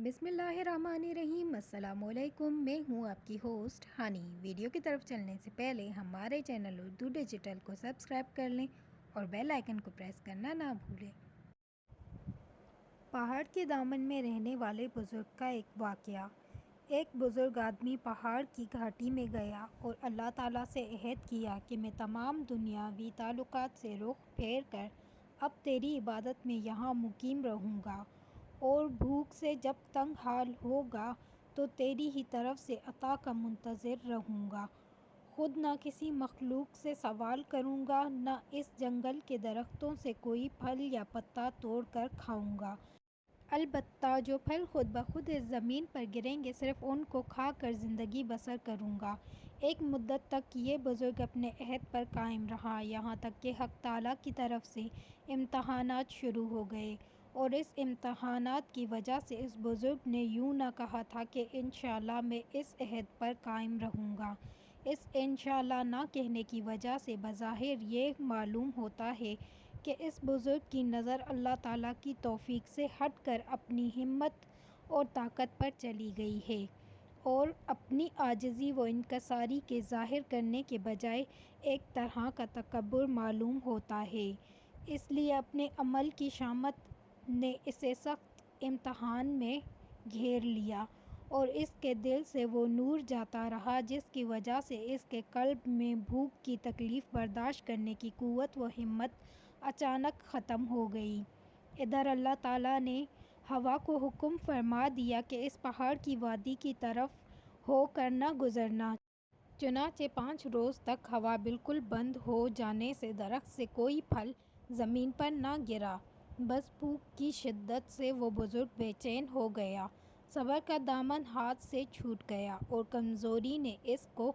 بسم اللہ الرحمن الرحیم۔ السلام علیکم، میں ہوں آپ کی ہوسٹ ہانی۔ ویڈیو کی طرف چلنے سے پہلے ہمارے چینل اردو ڈیجیٹل کو سبسکرائب کر لیں اور بیل آئیکن کو پریس کرنا نہ بھولیں۔ پہاڑ کے دامن میں رہنے والے بزرگ کا ایک واقعہ۔ ایک بزرگ آدمی پہاڑ کی گھاٹی میں گیا اور اللہ تعالیٰ سے عہد کیا کہ میں تمام دنیاوی تعلقات سے رخ پھیر کر اب تیری عبادت میں یہاں مقیم رہوں گا، اور بھوک سے جب تنگ حال ہوگا تو تیری ہی طرف سے عطا کا منتظر رہوں گا۔ خود نہ کسی مخلوق سے سوال کروں گا، نہ اس جنگل کے درختوں سے کوئی پھل یا پتا توڑ کر کھاؤں گا۔ البتہ جو پھل خود بخود اس زمین پر گریں گے صرف ان کو کھا کر زندگی بسر کروں گا۔ ایک مدت تک یہ بزرگ اپنے عہد پر قائم رہا، یہاں تک کہ حق تعالیٰ کی طرف سے امتحانات شروع ہو گئے، اور اس امتحانات کی وجہ سے اس بزرگ نے یوں نہ کہا تھا کہ انشاءاللہ میں اس عہد پر قائم رہوں گا۔ اس انشاءاللہ نہ کہنے کی وجہ سے بظاہر یہ معلوم ہوتا ہے کہ اس بزرگ کی نظر اللہ تعالیٰ کی توفیق سے ہٹ کر اپنی ہمت اور طاقت پر چلی گئی ہے، اور اپنی عاجزی و انکساری کے ظاہر کرنے کے بجائے ایک طرح کا تکبر معلوم ہوتا ہے۔ اس لیے اپنے عمل کی شامت نے اسے سخت امتحان میں گھیر لیا، اور اس کے دل سے وہ نور جاتا رہا جس کی وجہ سے اس کے قلب میں بھوک کی تکلیف برداشت کرنے کی قوت و ہمت اچانک ختم ہو گئی۔ ادھر اللہ تعالیٰ نے ہوا کو حکم فرما دیا کہ اس پہاڑ کی وادی کی طرف ہو کر نہ گزرنا۔ چنانچہ 5 روز تک ہوا بالکل بند ہو جانے سے درخت سے کوئی پھل زمین پر نہ گرا۔ بس بھوک کی شدت سے وہ بزرگ بے چین ہو گیا، صبر کا دامن ہاتھ سے چھوٹ گیا، اور کمزوری نے اس کو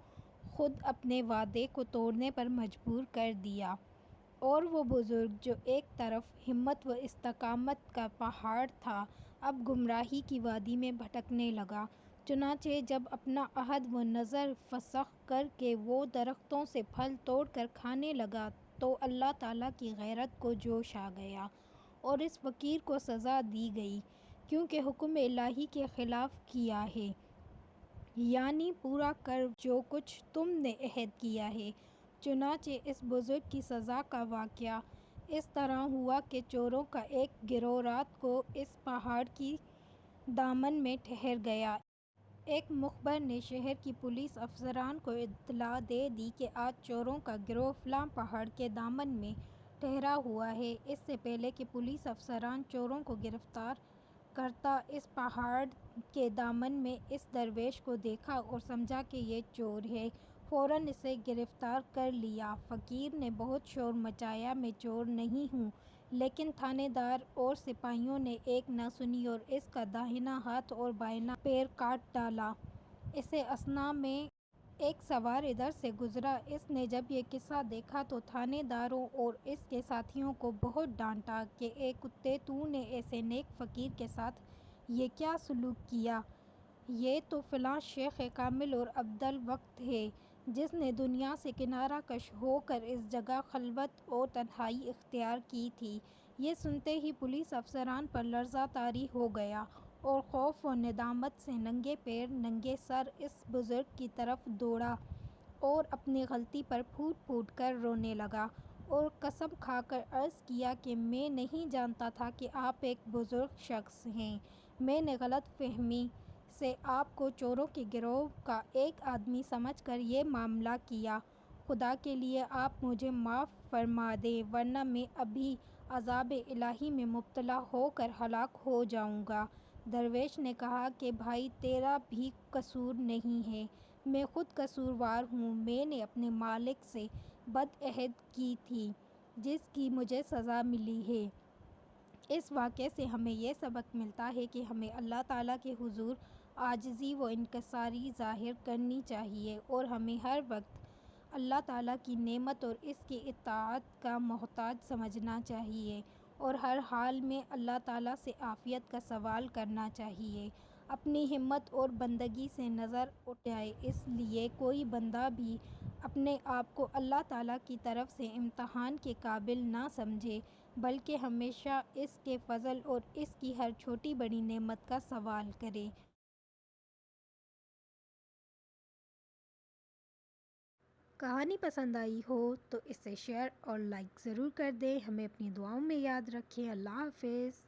خود اپنے وعدے کو توڑنے پر مجبور کر دیا، اور وہ بزرگ جو ایک طرف ہمت و استقامت کا پہاڑ تھا اب گمراہی کی وادی میں بھٹکنے لگا۔ چنانچہ جب اپنا عہد و نذر فسخ کر کے وہ درختوں سے پھل توڑ کر کھانے لگا تو اللہ تعالیٰ کی غیرت کو جوش آ گیا، اور اس فقیر کو سزا دی گئی، کیونکہ حکم الہی کے خلاف کیا ہے، یعنی پورا کر جو کچھ تم نے عہد کیا ہے۔ چنانچہ اس بزرگ کی سزا کا واقعہ اس طرح ہوا کہ چوروں کا ایک گروہ رات کو اس پہاڑ کی دامن میں ٹھہر گیا۔ ایک مخبر نے شہر کی پولیس افسران کو اطلاع دے دی کہ آج چوروں کا گروہ فلاں پہاڑ کے دامن میں ٹھہرا ہوا ہے۔ اس سے پہلے کہ پولیس افسران چوروں کو گرفتار کرتا اس پہاڑ کے دامن میں اس درویش کو دیکھا اور سمجھا کہ یہ چور ہے، فوراً اسے گرفتار کر لیا۔ فقیر نے بہت شور مچایا، میں چور نہیں ہوں، لیکن تھانے دار اور سپاہیوں نے ایک نہ سنی اور اس کا داہنا ہاتھ اور بائیں پیر کاٹ ڈالا۔ اسی اثنا میں ایک سوار ادھر سے گزرا، اس نے جب یہ قصہ دیکھا تو تھانے داروں اور اس کے ساتھیوں کو بہت ڈانٹا کہ اے کتے، تو نے ایسے نیک فقیر کے ساتھ یہ کیا سلوک کیا؟ یہ تو فلاں شیخ کامل اور افضل وقت ہے جس نے دنیا سے کنارہ کش ہو کر اس جگہ خلوت اور تنہائی اختیار کی تھی۔ یہ سنتے ہی پولیس افسران پر لرزہ طاری ہو گیا، اور خوف و ندامت سے ننگے پیر ننگے سر اس بزرگ کی طرف دوڑا اور اپنی غلطی پر پھوٹ پھوٹ کر رونے لگا، اور قسم کھا کر عرض کیا کہ میں نہیں جانتا تھا کہ آپ ایک بزرگ شخص ہیں، میں نے غلط فہمی سے آپ کو چوروں کے گروہ کا ایک آدمی سمجھ کر یہ معاملہ کیا، خدا کے لیے آپ مجھے معاف فرما دیں ورنہ میں ابھی عذاب الہی میں مبتلا ہو کر ہلاک ہو جاؤں گا۔ درویش نے کہا کہ بھائی، تیرا بھی قصور نہیں ہے، میں خود قصوروار ہوں، میں نے اپنے مالک سے بدعہد کی تھی جس کی مجھے سزا ملی ہے۔ اس واقعے سے ہمیں یہ سبق ملتا ہے کہ ہمیں اللہ تعالیٰ کے حضور عاجزی و انکساری ظاہر کرنی چاہیے، اور ہمیں ہر وقت اللہ تعالیٰ کی نعمت اور اس کی اطاعت کا محتاج سمجھنا چاہیے، اور ہر حال میں اللہ تعالیٰ سے عافیت کا سوال کرنا چاہیے۔ اپنی ہمت اور بندگی سے نظر اٹھ جائے، اس لیے کوئی بندہ بھی اپنے آپ کو اللہ تعالیٰ کی طرف سے امتحان کے قابل نہ سمجھے، بلکہ ہمیشہ اس کے فضل اور اس کی ہر چھوٹی بڑی نعمت کا سوال کرے۔ کہانی پسند آئی ہو تو اسے شیئر اور لائک ضرور کر دیں۔ ہمیں اپنی دعاؤں میں یاد رکھیں۔ اللہ حافظ۔